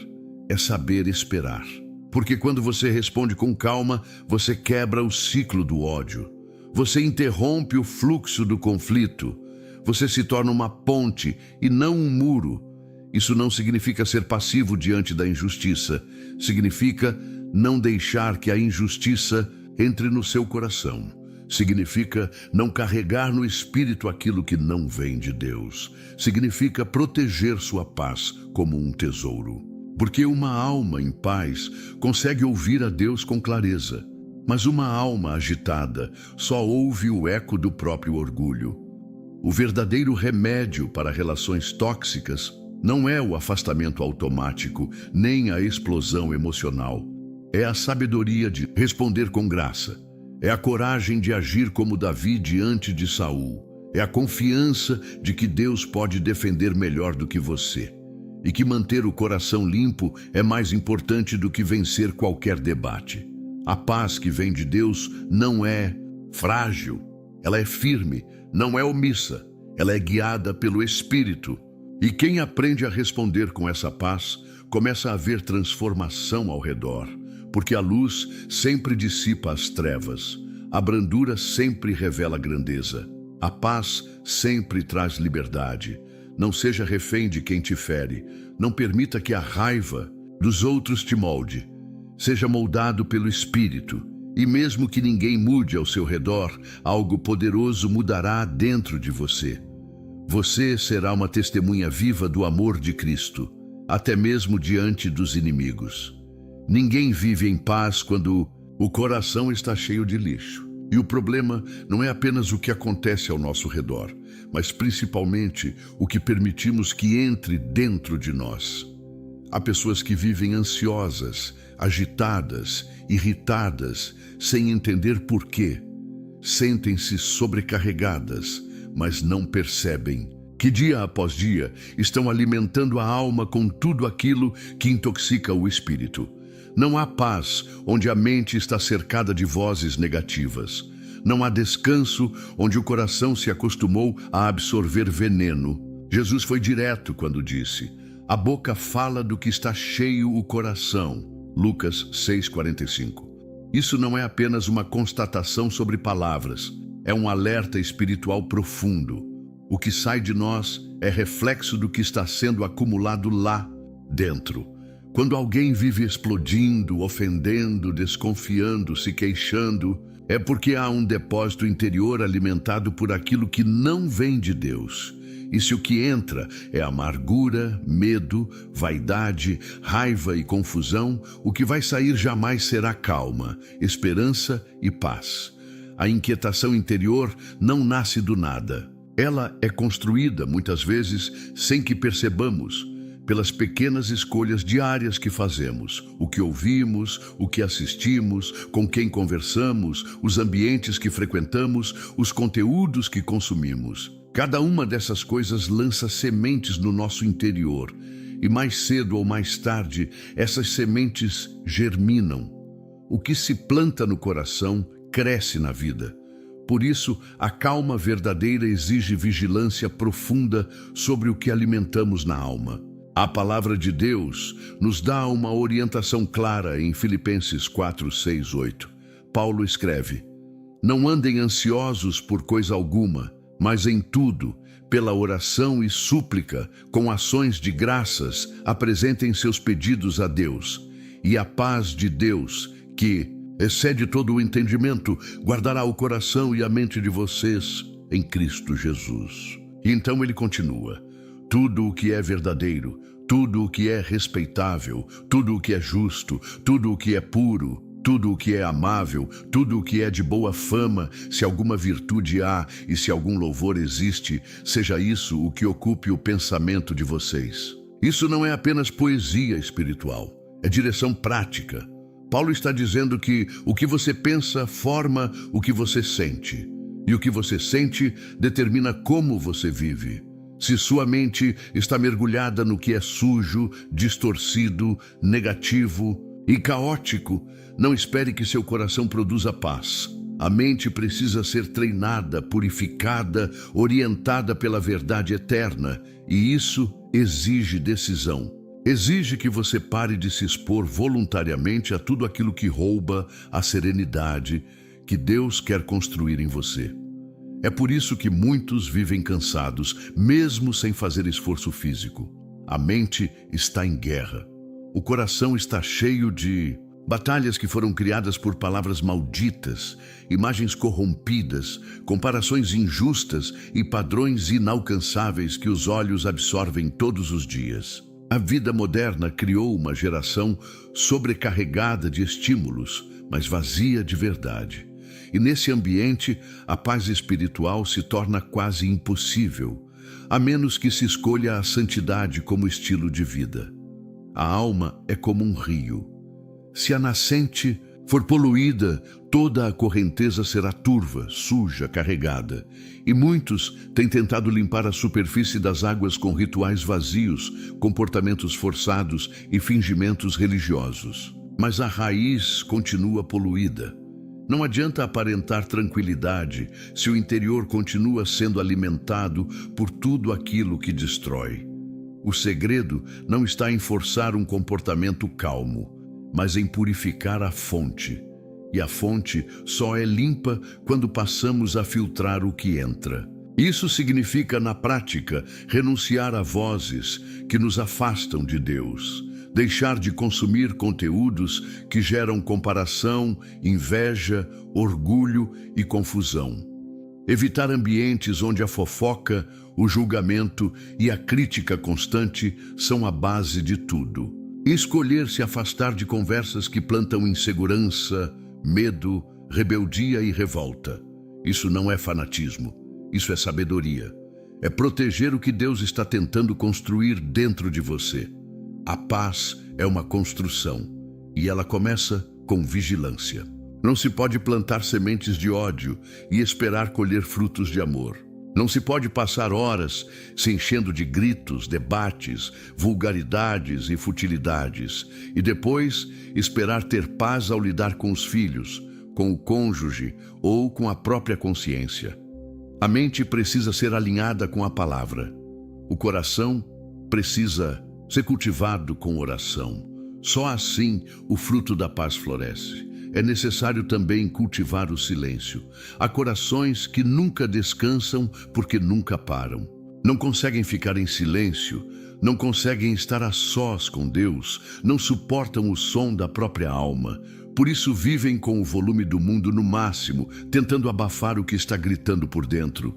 é saber esperar. Porque quando você responde com calma, você quebra o ciclo do ódio. Você interrompe o fluxo do conflito. Você se torna uma ponte e não um muro. Isso não significa ser passivo diante da injustiça. Significa não deixar que a injustiça entre no seu coração. Significa não carregar no espírito aquilo que não vem de Deus. Significa proteger sua paz como um tesouro. Porque uma alma em paz consegue ouvir a Deus com clareza, mas uma alma agitada só ouve o eco do próprio orgulho. O verdadeiro remédio para relações tóxicas não é o afastamento automático, nem a explosão emocional. É a sabedoria de responder com graça. É a coragem de agir como Davi diante de Saul. É a confiança de que Deus pode defender melhor do que você. E que manter o coração limpo é mais importante do que vencer qualquer debate. A paz que vem de Deus não é frágil, ela é firme, não é omissa, ela é guiada pelo Espírito. E quem aprende a responder com essa paz, começa a haver transformação ao redor, porque a luz sempre dissipa as trevas, a brandura sempre revela grandeza, a paz sempre traz liberdade. Não seja refém de quem te fere, não permita que a raiva dos outros te molde. Seja moldado pelo Espírito, e mesmo que ninguém mude ao seu redor, algo poderoso mudará dentro de você. Você será uma testemunha viva do amor de Cristo, até mesmo diante dos inimigos. Ninguém vive em paz quando o coração está cheio de lixo. E o problema não é apenas o que acontece ao nosso redor, mas principalmente o que permitimos que entre dentro de nós. Há pessoas que vivem ansiosas, agitadas, irritadas, sem entender por quê. Sentem-se sobrecarregadas, mas não percebem que dia após dia estão alimentando a alma com tudo aquilo que intoxica o espírito. Não há paz onde a mente está cercada de vozes negativas. Não há descanso onde o coração se acostumou a absorver veneno. Jesus foi direto quando disse: a boca fala do que está cheio o coração. Lucas 6,45. Isso não é apenas uma constatação sobre palavras, é um alerta espiritual profundo. O que sai de nós é reflexo do que está sendo acumulado lá dentro. Quando alguém vive explodindo, ofendendo, desconfiando, se queixando, é porque há um depósito interior alimentado por aquilo que não vem de Deus. E se o que entra é amargura, medo, vaidade, raiva e confusão, o que vai sair jamais será calma, esperança e paz. A inquietação interior não nasce do nada. Ela é construída, muitas vezes, sem que percebamos, pelas pequenas escolhas diárias que fazemos, o que ouvimos, o que assistimos, com quem conversamos, os ambientes que frequentamos, os conteúdos que consumimos. Cada uma dessas coisas lança sementes no nosso interior, e mais cedo ou mais tarde, essas sementes germinam. O que se planta no coração cresce na vida. Por isso, a calma verdadeira exige vigilância profunda sobre o que alimentamos na alma. A palavra de Deus nos dá uma orientação clara em Filipenses 4, 6, 8. Paulo escreve: não andem ansiosos por coisa alguma, mas em tudo, pela oração e súplica, com ações de graças, apresentem seus pedidos a Deus. E a paz de Deus, que excede todo o entendimento, guardará o coração e a mente de vocês em Cristo Jesus. E então ele continua: tudo o que é verdadeiro, tudo o que é respeitável, tudo o que é justo, tudo o que é puro, tudo o que é amável, tudo o que é de boa fama, se alguma virtude há e se algum louvor existe, seja isso o que ocupe o pensamento de vocês. Isso não é apenas poesia espiritual, é direção prática. Paulo está dizendo que o que você pensa forma o que você sente, e o que você sente determina como você vive. Se sua mente está mergulhada no que é sujo, distorcido, negativo e caótico, não espere que seu coração produza paz. A mente precisa ser treinada, purificada, orientada pela verdade eterna, e isso exige decisão. Exige que você pare de se expor voluntariamente a tudo aquilo que rouba a serenidade que Deus quer construir em você. É por isso que muitos vivem cansados, mesmo sem fazer esforço físico. A mente está em guerra. O coração está cheio de Batalhas que foram criadas por palavras malditas, imagens corrompidas, comparações injustas e padrões inalcançáveis que os olhos absorvem todos os dias. A vida moderna criou uma geração sobrecarregada de estímulos, mas vazia de verdade. E nesse ambiente, a paz espiritual se torna quase impossível, a menos que se escolha a santidade como estilo de vida. A alma é como um rio. Se a nascente for poluída, toda a correnteza será turva, suja, carregada. E muitos têm tentado limpar a superfície das águas com rituais vazios, comportamentos forçados e fingimentos religiosos. Mas a raiz continua poluída. Não adianta aparentar tranquilidade se o interior continua sendo alimentado por tudo aquilo que destrói. O segredo não está em forçar um comportamento calmo, mas em purificar a fonte. E a fonte só é limpa quando passamos a filtrar o que entra. Isso significa, na prática, renunciar a vozes que nos afastam de Deus, deixar de consumir conteúdos que geram comparação, inveja, orgulho e confusão. Evitar ambientes onde a fofoca, o julgamento e a crítica constante são a base de tudo. Escolher se afastar de conversas que plantam insegurança, medo, rebeldia e revolta. Isso não é fanatismo, isso é sabedoria. É proteger o que Deus está tentando construir dentro de você. A paz é uma construção e ela começa com vigilância. Não se pode plantar sementes de ódio e esperar colher frutos de amor. Não se pode passar horas se enchendo de gritos, debates, vulgaridades e futilidades, e depois esperar ter paz ao lidar com os filhos, com o cônjuge ou com a própria consciência. A mente precisa ser alinhada com a palavra. O coração precisa ser cultivado com oração. Só assim o fruto da paz floresce. É necessário também cultivar o silêncio. Há corações que nunca descansam porque nunca param. Não conseguem ficar em silêncio, não conseguem estar a sós com Deus, não suportam o som da própria alma. Por isso vivem com o volume do mundo no máximo, tentando abafar o que está gritando por dentro.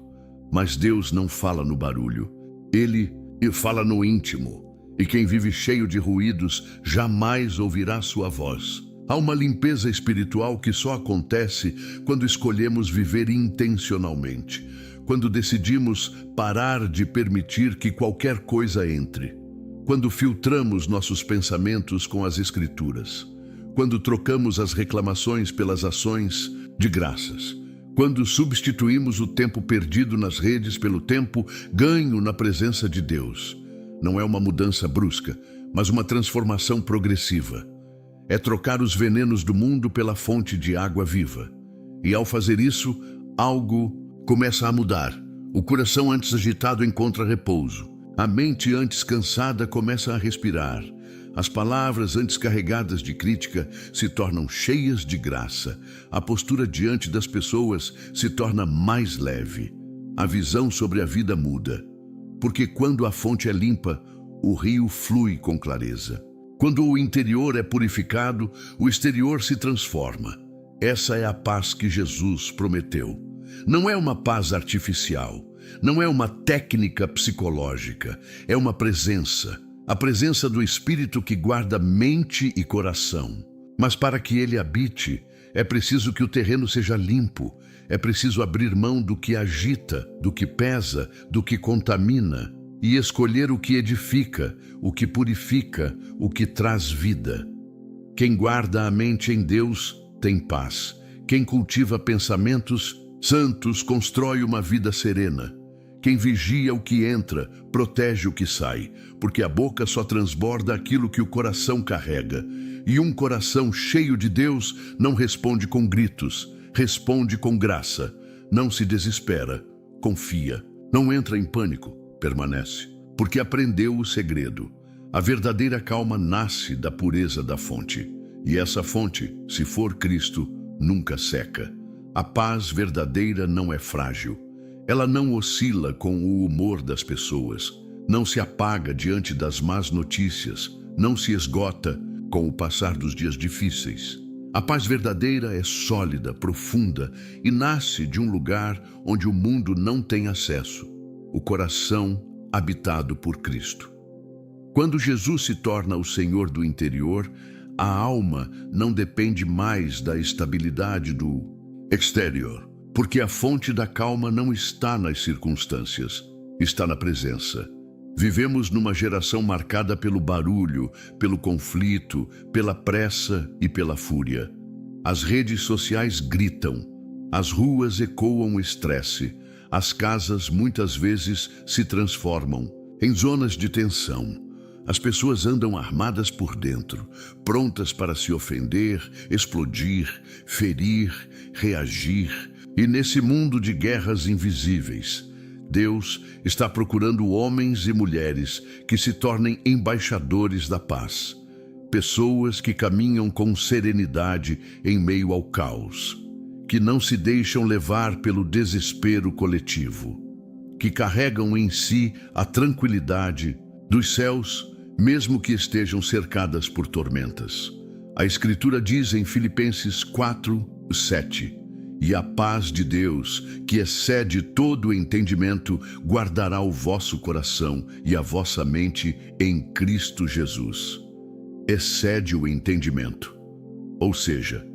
Mas Deus não fala no barulho. Ele fala no íntimo. E quem vive cheio de ruídos jamais ouvirá sua voz. Há uma limpeza espiritual que só acontece quando escolhemos viver intencionalmente, quando decidimos parar de permitir que qualquer coisa entre, quando filtramos nossos pensamentos com as Escrituras, quando trocamos as reclamações pelas ações de graças, quando substituímos o tempo perdido nas redes pelo tempo ganho na presença de Deus. Não é uma mudança brusca, mas uma transformação progressiva. É trocar os venenos do mundo pela fonte de água viva. E ao fazer isso, algo começa a mudar. O coração antes agitado encontra repouso. A mente antes cansada começa a respirar. As palavras antes carregadas de crítica se tornam cheias de graça. A postura diante das pessoas se torna mais leve. A visão sobre a vida muda. Porque quando a fonte é limpa, o rio flui com clareza. Quando o interior é purificado, o exterior se transforma. Essa é a paz que Jesus prometeu. Não é uma paz artificial, não é uma técnica psicológica, é uma presença. A presença do Espírito que guarda mente e coração. Mas para que ele habite, é preciso que o terreno seja limpo. É preciso abrir mão do que agita, do que pesa, do que contamina. E escolher o que edifica, o que purifica, o que traz vida. Quem guarda a mente em Deus tem paz. Quem cultiva pensamentos santos constrói uma vida serena. Quem vigia o que entra, protege o que sai, porque a boca só transborda aquilo que o coração carrega. E um coração cheio de Deus não responde com gritos, responde com graça. Não se desespera, confia, não entra em pânico. Permanece, porque aprendeu o segredo. A verdadeira calma nasce da pureza da fonte. E essa fonte, se for Cristo, nunca seca. A paz verdadeira não é frágil. Ela não oscila com o humor das pessoas. Não se apaga diante das más notícias. Não se esgota com o passar dos dias difíceis. A paz verdadeira é sólida, profunda e nasce de um lugar onde o mundo não tem acesso, o coração habitado por Cristo. Quando Jesus se torna o Senhor do interior, a alma não depende mais da estabilidade do exterior, porque a fonte da calma não está nas circunstâncias, está na presença. Vivemos numa geração marcada pelo barulho, pelo conflito, pela pressa e pela fúria. As redes sociais gritam, as ruas ecoam o estresse, as casas muitas vezes se transformam em zonas de tensão. As pessoas andam armadas por dentro, prontas para se ofender, explodir, ferir, reagir. E nesse mundo de guerras invisíveis, Deus está procurando homens e mulheres que se tornem embaixadores da paz. Pessoas que caminham com serenidade em meio ao caos, que não se deixam levar pelo desespero coletivo, que carregam em si a tranquilidade dos céus, mesmo que estejam cercadas por tormentas. A Escritura diz em Filipenses 4:7, e a paz de Deus, que excede todo o entendimento, guardará o vosso coração e a vossa mente em Cristo Jesus. Excede o entendimento. Ou seja,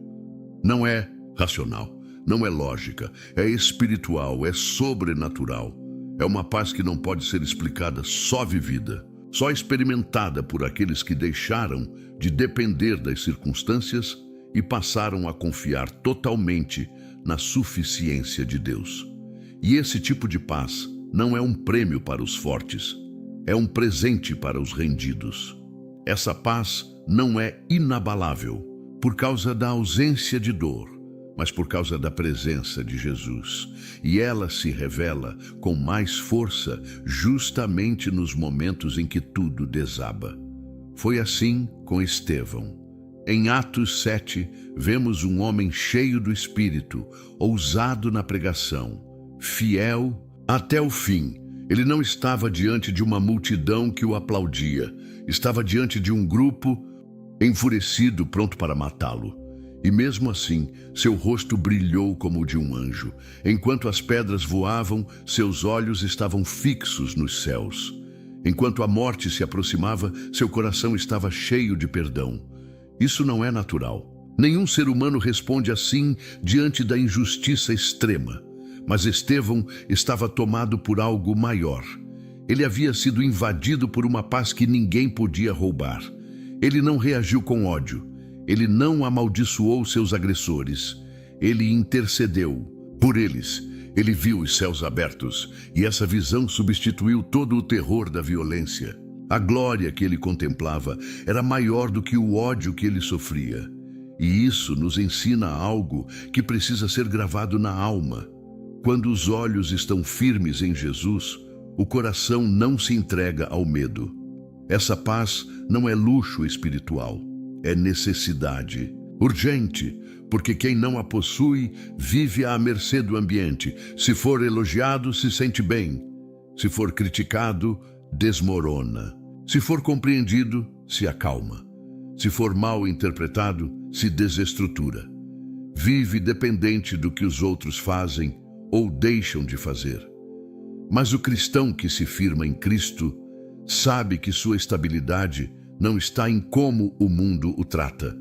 não é racional, não é lógica, é espiritual, é sobrenatural. É uma paz que não pode ser explicada, só vivida, só experimentada por aqueles que deixaram de depender das circunstâncias e passaram a confiar totalmente na suficiência de Deus. E esse tipo de paz não é um prêmio para os fortes, é um presente para os rendidos. Essa paz não é inabalável por causa da ausência de dor, mas por causa da presença de Jesus. E ela se revela com mais força justamente nos momentos em que tudo desaba. Foi assim com Estevão. Em Atos 7, vemos um homem cheio do Espírito, ousado na pregação, fiel até o fim. Ele não estava diante de uma multidão que o aplaudia, estava diante de um grupo enfurecido, pronto para matá-lo. E mesmo assim, seu rosto brilhou como o de um anjo. Enquanto as pedras voavam, seus olhos estavam fixos nos céus. Enquanto a morte se aproximava, seu coração estava cheio de perdão. Isso não é natural. Nenhum ser humano responde assim diante da injustiça extrema. Mas Estevão estava tomado por algo maior. Ele havia sido invadido por uma paz que ninguém podia roubar. Ele não reagiu com ódio. Ele não amaldiçoou seus agressores. Ele intercedeu por eles. Ele viu os céus abertos, e essa visão substituiu todo o terror da violência. A glória que ele contemplava era maior do que o ódio que ele sofria. E isso nos ensina algo que precisa ser gravado na alma. Quando os olhos estão firmes em Jesus, o coração não se entrega ao medo. Essa paz não é luxo espiritual, é necessidade. Urgente, porque quem não a possui vive à mercê do ambiente. Se for elogiado, se sente bem. Se for criticado, desmorona. Se for compreendido, se acalma. Se for mal interpretado, se desestrutura. Vive dependente do que os outros fazem ou deixam de fazer. Mas o cristão que se firma em Cristo sabe que sua estabilidade não está em como o mundo o trata,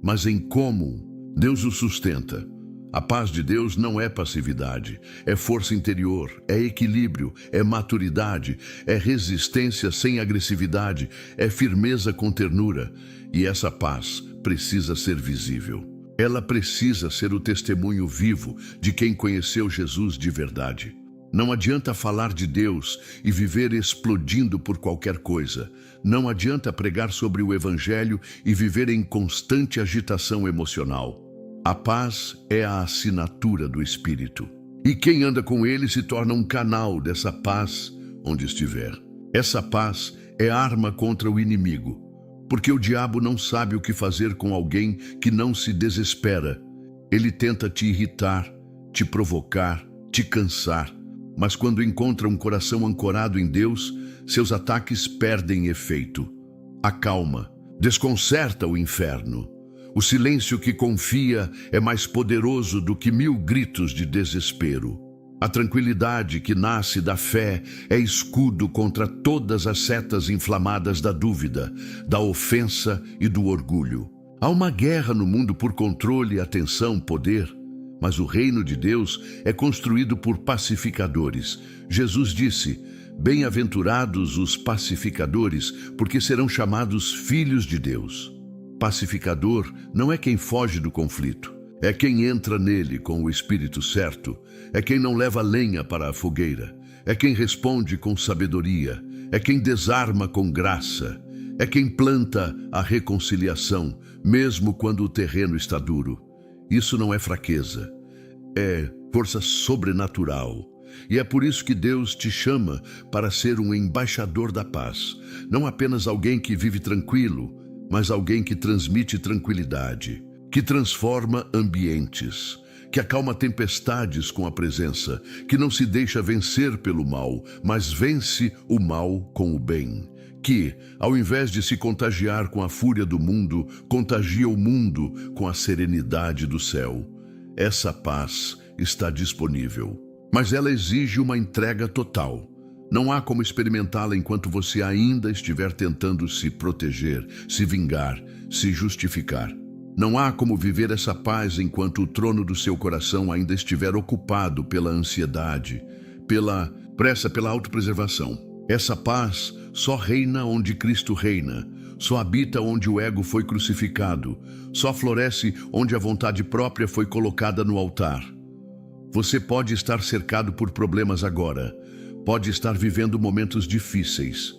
mas em como Deus o sustenta. A paz de Deus não é passividade, é força interior, é equilíbrio, é maturidade, é resistência sem agressividade, é firmeza com ternura. E essa paz precisa ser visível. Ela precisa ser o testemunho vivo de quem conheceu Jesus de verdade. Não adianta falar de Deus e viver explodindo por qualquer coisa. Não adianta pregar sobre o Evangelho e viver em constante agitação emocional. A paz é a assinatura do Espírito. E quem anda com ele se torna um canal dessa paz onde estiver. Essa paz é arma contra o inimigo, porque o diabo não sabe o que fazer com alguém que não se desespera. Ele tenta te irritar, te provocar, te cansar. Mas quando encontra um coração ancorado em Deus, seus ataques perdem efeito. Acalma, desconcerta o inferno. O silêncio que confia é mais poderoso do que 1000 gritos de desespero. A tranquilidade que nasce da fé é escudo contra todas as setas inflamadas da dúvida, da ofensa e do orgulho. Há uma guerra no mundo por controle, atenção, poder, mas o reino de Deus é construído por pacificadores. Jesus disse: bem-aventurados os pacificadores, porque serão chamados filhos de Deus. Pacificador não é quem foge do conflito, é quem entra nele com o espírito certo, é quem não leva lenha para a fogueira, é quem responde com sabedoria, é quem desarma com graça, é quem planta a reconciliação, mesmo quando o terreno está duro. Isso não é fraqueza, é força sobrenatural. E é por isso que Deus te chama para ser um embaixador da paz. Não apenas alguém que vive tranquilo, mas alguém que transmite tranquilidade, que transforma ambientes, que acalma tempestades com a presença, que não se deixa vencer pelo mal, mas vence o mal com o bem. Que, ao invés de se contagiar com a fúria do mundo, contagia o mundo com a serenidade do céu. Essa paz está disponível, mas ela exige uma entrega total. Não há como experimentá-la enquanto você ainda estiver tentando se proteger, se vingar, se justificar. Não há como viver essa paz enquanto o trono do seu coração ainda estiver ocupado pela ansiedade, pela pressa, pela autopreservação. Essa paz só reina onde Cristo reina, só habita onde o ego foi crucificado, só floresce onde a vontade própria foi colocada no altar. Você pode estar cercado por problemas agora, pode estar vivendo momentos difíceis,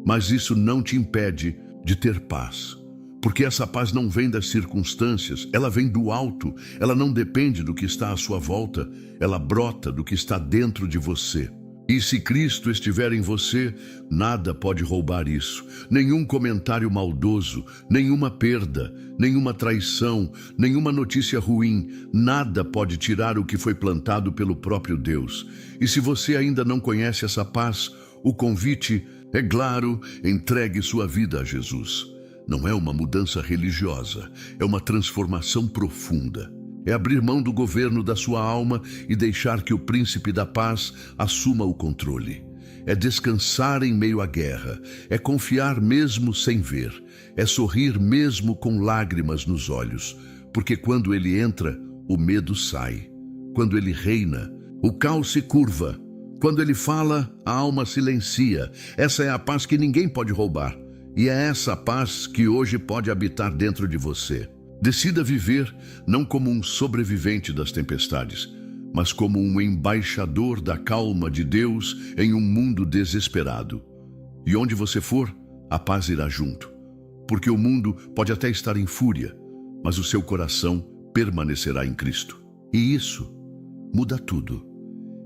mas isso não te impede de ter paz. Porque essa paz não vem das circunstâncias, ela vem do alto, ela não depende do que está à sua volta, ela brota do que está dentro de você. E se Cristo estiver em você, nada pode roubar isso. Nenhum comentário maldoso, nenhuma perda, nenhuma traição, nenhuma notícia ruim, nada pode tirar o que foi plantado pelo próprio Deus. E se você ainda não conhece essa paz, o convite é claro: entregue sua vida a Jesus. Não é uma mudança religiosa, é uma transformação profunda. É abrir mão do governo da sua alma e deixar que o príncipe da paz assuma o controle. É descansar em meio à guerra, é confiar mesmo sem ver, é sorrir mesmo com lágrimas nos olhos, porque quando ele entra, o medo sai. Quando ele reina, o caos se curva. Quando ele fala, a alma silencia. Essa é a paz que ninguém pode roubar. E é essa paz que hoje pode habitar dentro de você. Decida viver não como um sobrevivente das tempestades, mas como um embaixador da calma de Deus em um mundo desesperado. E onde você for, a paz irá junto. Porque o mundo pode até estar em fúria, mas o seu coração permanecerá em Cristo. E isso muda tudo.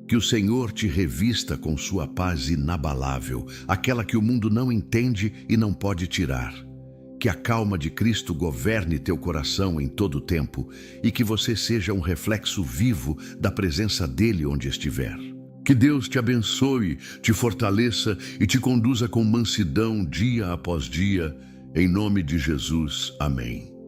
Que o Senhor te revista com sua paz inabalável, aquela que o mundo não entende e não pode tirar. Que a calma de Cristo governe teu coração em todo o tempo e que você seja um reflexo vivo da presença dele onde estiver. Que Deus te abençoe, te fortaleça e te conduza com mansidão dia após dia. Em nome de Jesus. Amém.